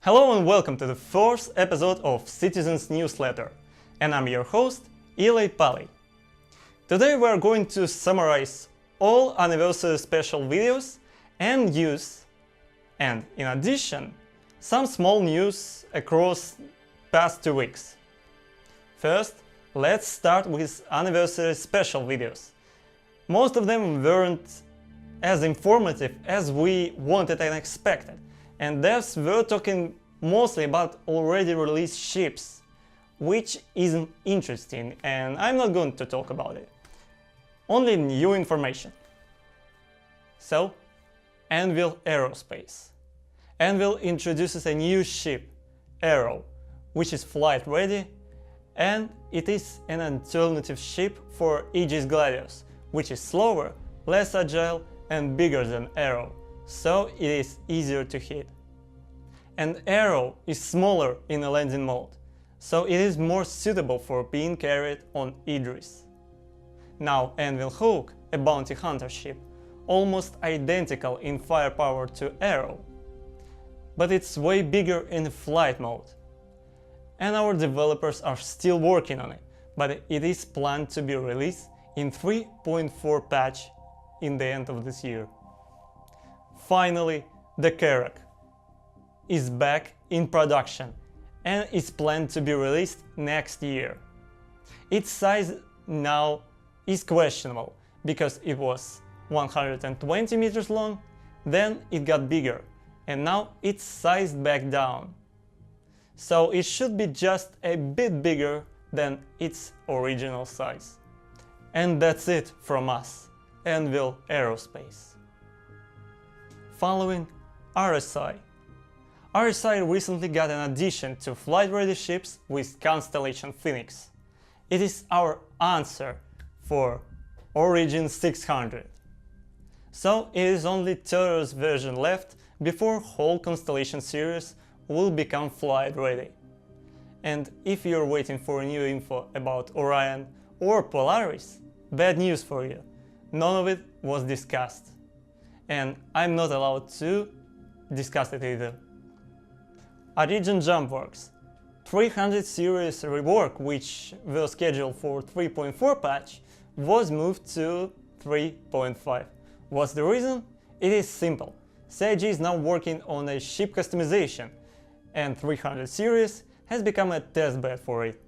Hello and welcome to the fourth episode of Citizens Newsletter, and I'm your host, Ilay Pali. Today we are going to summarize all anniversary special videos and news, and in addition, some small news across past 2 weeks. First, let's start with anniversary special videos. Most of them weren't as informative as we wanted and expected, and devs were talking mostly about already released ships, which isn't interesting, and I'm not going to talk about it. Only new information. So, Anvil Aerospace. Anvil introduces a new ship, Arrow, which is flight ready, and it is an alternative ship for Aegis Gladius, which is slower, less agile and bigger than Arrow, so it is easier to hit. And Arrow is smaller in a landing mode, so it is more suitable for being carried on Idris. Now Anvil Hook, a bounty hunter ship, almost identical in firepower to Arrow, but it's way bigger in flight mode. And our developers are still working on it, but it is planned to be released in 3.4 patch in the end of this year. Finally, the Karak is back in production and is planned to be released next year. Its size now is questionable because it was 120 meters long, then it got bigger, and now it's sized back down. So it should be just a bit bigger than its original size. And that's it from us, Anvil Aerospace. Following, RSI. RSI recently got an addition to flight-ready ships with Constellation Phoenix. It is our answer for Origin 600. So it is only Terra's version left before whole Constellation series will become flight-ready. And if you're waiting for new info about Orion or Polaris, bad news for you, none of it was discussed. And I'm not allowed to discuss it either. Origin Jumpworks 300 series rework, which was scheduled for 3.4 patch, was moved to 3.5. What's the reason? It is simple. CIG is now working on a ship customization, and 300 series has become a testbed for it.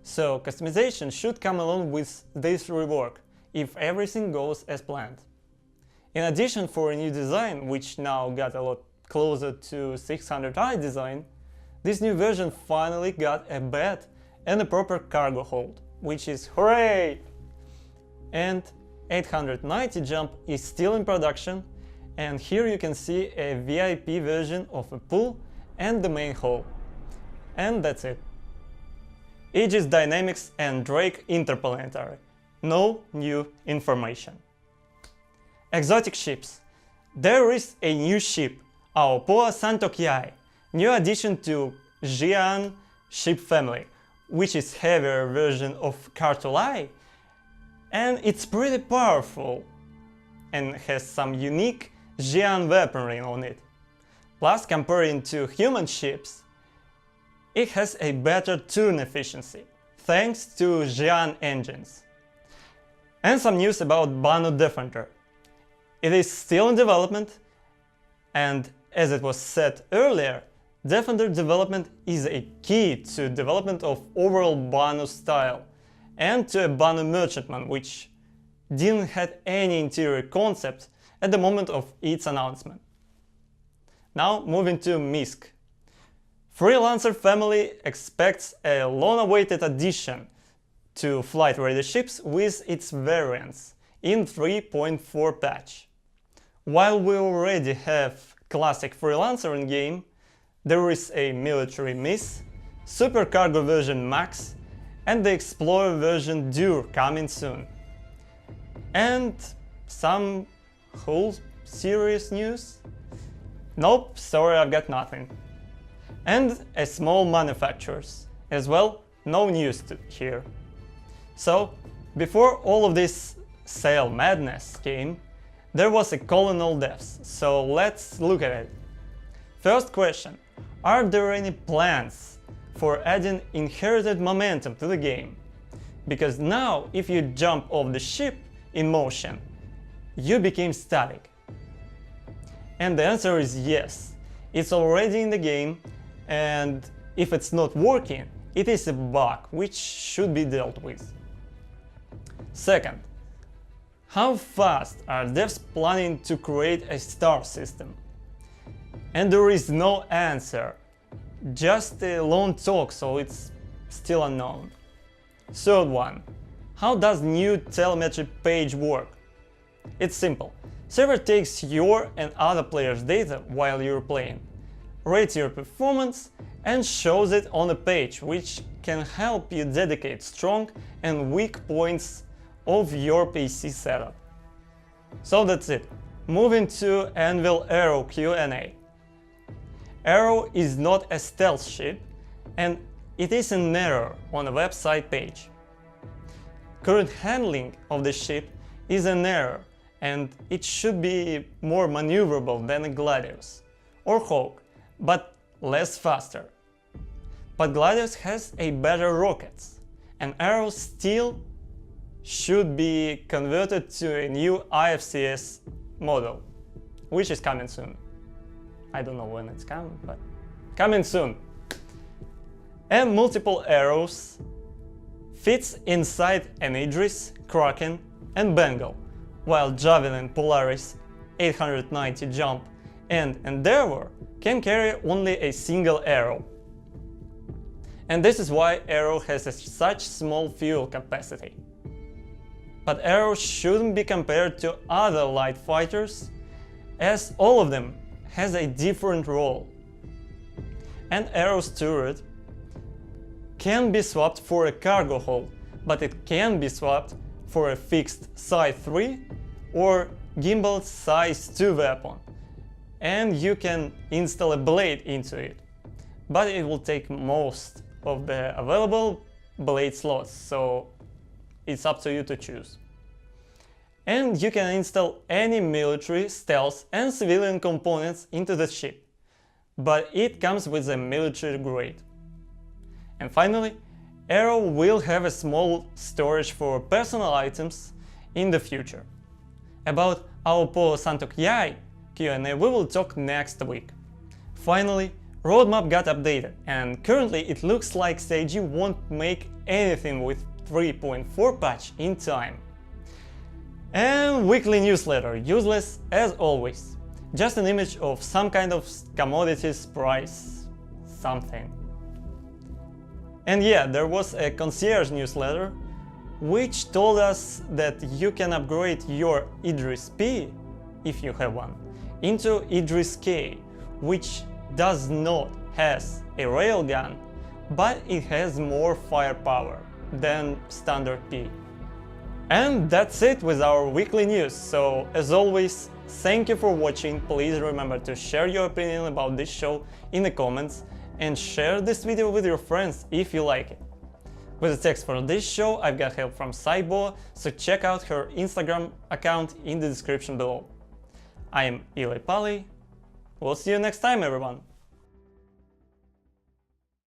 So customization should come along with this rework, if everything goes as planned. In addition, for a new design, which now got a lot closer to 600i design, this new version finally got a bed and a proper cargo hold, which is hooray! And 890 jump is still in production, and here you can see a VIP version of a pool and the main hull. And that's it. Aegis Dynamics and Drake Interplanetary. No new information. Exotic ships. There is a new ship, Aopoa Santokiai, new addition to Xi'an ship family, which is heavier version of Cartulai, and it's pretty powerful and has some unique Xi'an weaponry on it. Plus, comparing to human ships, it has a better turn efficiency, thanks to Xi'an engines. And some news about Banu Defender. It is still in development, and as it was said earlier, Defender development is a key to development of overall Banu style, and to a Banu merchantman, which didn't have any interior concept at the moment of its announcement. Now moving to Misk. Freelancer family expects a long-awaited addition to flight-ready ships with its variants in 3.4 patch. While we already have classic Freelancer in game, there is a military Miss, supercargo version Max, and the Explorer version Dur coming soon. And some whole serious news? Nope, sorry, I've got nothing. And a small manufacturers. As well, no news here. So, before all of this sale madness came, there was a call on all devs, so let's look at it. First question: Are there any plans for adding inherited momentum to the game? Because now, if you jump off the ship in motion, you became static. And the answer is yes. It's already in the game, and if it's not working, it is a bug which should be dealt with. Second, how fast are devs planning to create a star system? And there is no answer, just a lone talk, so it's still unknown. Third one, how does new telemetry page work? It's simple. Server takes your and other players' data while you're playing, rates your performance, and shows it on a page, which can help you dedicate strong and weak points of your PC setup. So that's it. Moving to Anvil Arrow Q&A. Arrow is not a stealth ship, and it is an error on a website page. Current handling of the ship is an error, and it should be more maneuverable than a Gladius or Hawk, but less faster. But Gladius has a better rockets, and Arrow still should be converted to a new IFCS model, which is coming soon. I don't know when it's coming, but coming soon. And multiple arrows fits inside an Idris, Kraken and Bengal, while Javelin, Polaris, 890 Jump and Endeavor can carry only a single arrow. And this is why Arrow has such small fuel capacity. But Arrow shouldn't be compared to other light fighters, as all of them has a different role. And Arrow's turret can be swapped for a cargo hull, but it can be swapped for a fixed Size 3 or gimbal Size 2 weapon, and you can install a blade into it, but it will take most of the available blade slots, so it's up to you to choose. And you can install any military, stealth and civilian components into the ship, but it comes with a military grade. And finally, Arrow will have a small storage for personal items in the future. About our Polo Santo Yai Q&A we will talk next week. Finally, roadmap got updated, and currently it looks like CIG won't make anything with 3.4 patch in time. And weekly newsletter, useless as always. Just an image of some kind of commodities price, something. And yeah, there was a concierge newsletter which told us that you can upgrade your Idris P, if you have one, into Idris K, which does not has a railgun, but it has more firepower than standard P. And that's it with our weekly news, so as always, thank you for watching. Please remember to share your opinion about this show in the comments and share this video with your friends if you like it. With the text for this show, I've got help from Saibo, so check out her Instagram account in the description below. I am Ilay Pali. We'll see you next time, everyone.